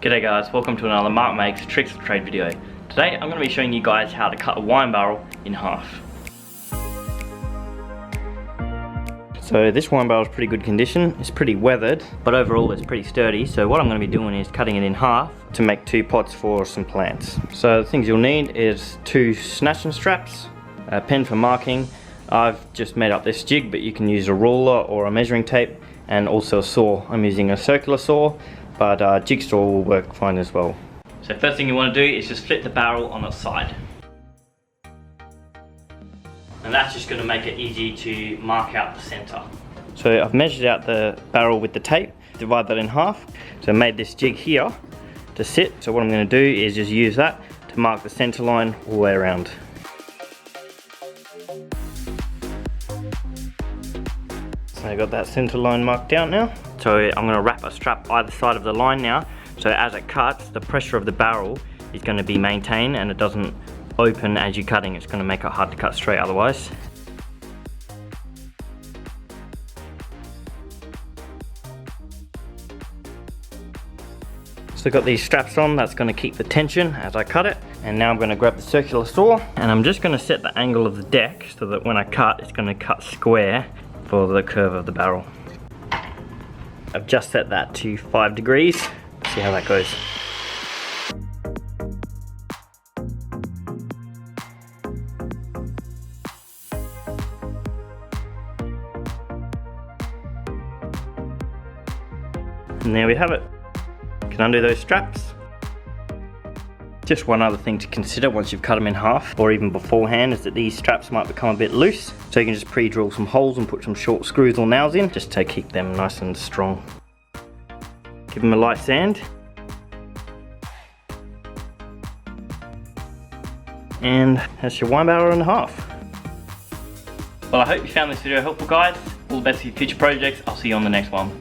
G'day guys, welcome to another Mark Makes Tricks of Trade video. Today I'm going to be showing you guys how to cut a wine barrel in half. So this wine barrel is pretty good condition, it's pretty weathered, but overall it's pretty sturdy. So what I'm going to be doing is cutting it in half to make two pots for some plants. So the things you'll need is two snatching straps, a pen for marking. I've just made up this jig, but you can use a ruler or a measuring tape, and also a saw. I'm using a circular saw, but jigsaw will work fine as well. So first thing you want to do is just flip the barrel on its side. And that's just going to make it easy to mark out the center. So I've measured out the barrel with the tape, divide that in half. So I made this jig here to sit. So what I'm going to do is just use that to mark the center line all the way around. So I got that center line marked out now. So I'm going to wrap a strap either side of the line now, so as it cuts, the pressure of the barrel is going to be maintained and it doesn't open as you're cutting. It's going to make it hard to cut straight otherwise. So I've got these straps on, that's going to keep the tension as I cut it. And now I'm going to grab the circular saw and I'm just going to set the angle of the deck so that when I cut, it's going to cut square for the curve of the barrel. I've just set that to 5 degrees. See how that goes. And there we have it. You can undo those straps. Just one other thing to consider once you've cut them in half, or even beforehand, is that these straps might become a bit loose. So you can just pre-drill some holes and put some short screws or nails in, just to keep them nice and strong. Give them a light sand. And that's your wine barrel in half. Well, I hope you found this video helpful, guys. All the best for your future projects. I'll see you on the next one.